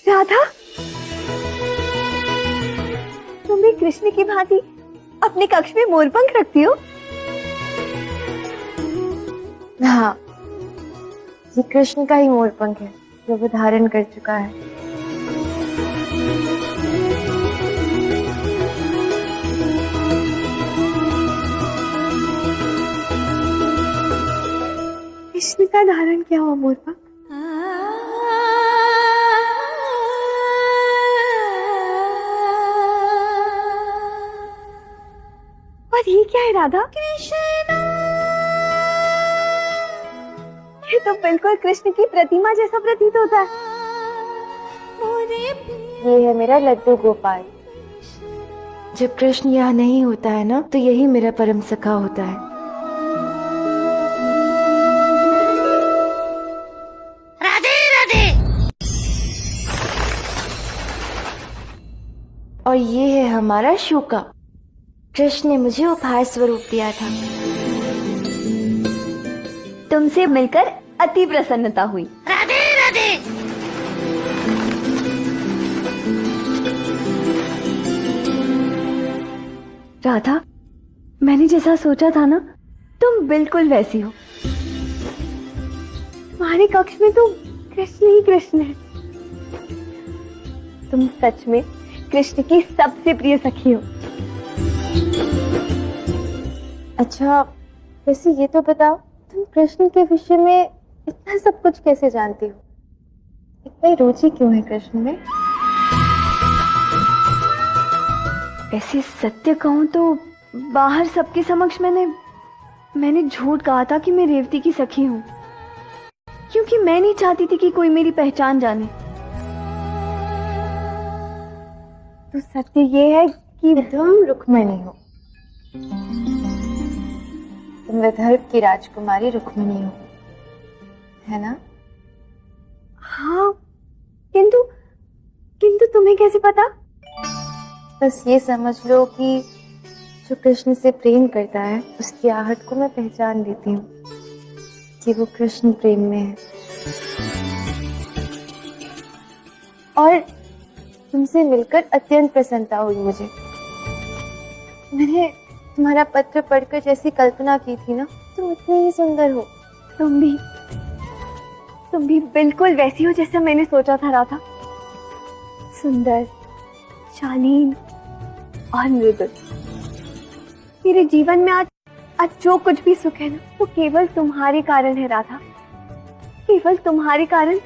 राधा, तुम भी कृष्ण की भांति अपने कक्ष में मोरपंख रखती हो? हाँ, ये कृष्ण का ही मोरपंख है जो वो धारण कर चुका है। कृष्ण का धारण किया हुआ मोरपंख? और ये क्या है राधा? ये तो बिल्कुल कृष्ण की प्रतिमा जैसा प्रतीत होता है। ये है मेरा लड्डू गोपाल। जब कृष्ण यहाँ नहीं होता है ना, तो यही मेरा परम सखा होता है। राधे राधे। और ये है हमारा शोका। कृष्ण ने मुझे उपहार स्वरूप दिया था। तुमसे मिलकर अति प्रसन्नता हुई। राधे राधे। राधा, मैंने जैसा सोचा था ना, तुम बिल्कुल वैसी हो। तुम्हारे कक्ष में तो कृष्ण ही कृष्ण है। तुम सच में कृष्ण की सबसे प्रिय सखी हो। अच्छा, वैसे ये तो बताओ, तुम कृष्ण के विषय में इतना सब कुछ कैसे जानती हो? इतनी रुचि क्यों है कृष्ण में? वैसे सत्य कहूं तो बाहर सबके समक्ष मैंने झूठ कहा था कि मैं रेवती की सखी हूं, क्योंकि मैं नहीं चाहती थी कि कोई मेरी पहचान जाने। तो सत्य ये है कि तुम रुक्मिणी हो। तुम विदर्भ की राजकुमारी रुक्मिणी हो, है ना? हाँ, किंतु तुम्हें कैसे पता? बस ये समझ लो कि जो कृष्ण से प्रेम करता है, उसकी आहट को मैं पहचान लेती हूँ कि वो कृष्ण प्रेम में है। और तुमसे मिलकर अत्यंत प्रसन्नता हुई मुझे। मैंने तुम्हारा पत्र पढ़कर जैसी कल्पना की थी ना, तुम इतनी ही सुंदर हो। तुम भी बिल्कुल वैसी हो जैसा मैंने सोचा था राधा। सुंदर, शालीन और मृदुल। मेरे जीवन में आज जो कुछ भी सुख है ना, वो केवल तुम्हारे कारण है राधा। केवल तुम्हारे कारण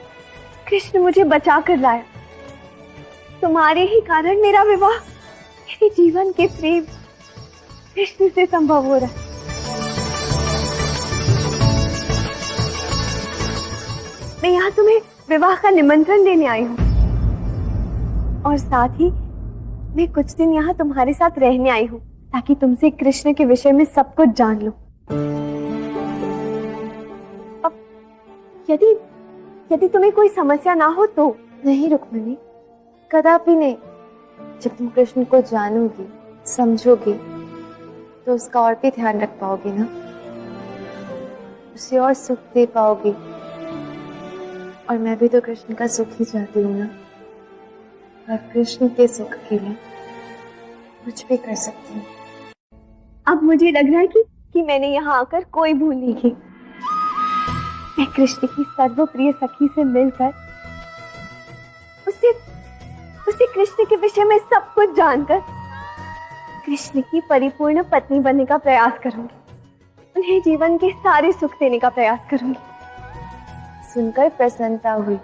कृष्ण मुझे बचा कर लाया। तुम्हारे ही कारण मेरा विवाह, मेरे जीवन के प्रेम कृष्ण से संभव हो रहा है। मैं यहाँ तुम्हें विवाह का निमंत्रण देने आई हूँ, और साथ ही मैं कुछ दिन यहाँ तुम्हारे साथ रहने आई हूँ, ताकि तुमसे कृष्ण के विषय में सब कुछ जान लूं। अब यदि तुम्हें कोई समस्या ना हो तो। नहीं रुक्मिणी, कदापि नहीं। जब तुम कृष्ण को जानोगी, समझोगी, तो उसका और भी ध्यान रख पाओगी ना, उसे और सुख दे पाओगी। और मैं भी तो कृष्ण का सुख ही चाहती हूँ ना, और कृष्ण के सुख के लिए कुछ भी कर सकती हूँ। अब मुझे लग रहा है कि मैंने यहाँ आकर कोई भूल नहीं की। मैं कृष्ण की सर्वप्रिय सखी से मिलकर उसे कृष्ण के विषय में सब कुछ जानकर कृष्ण की परिपूर्ण पत्नी बनने का प्रयास करूंगी। उन्हें जीवन के सारे सुख देने का प्रयास करूंगी। सुनकर प्रसन्नता हुई।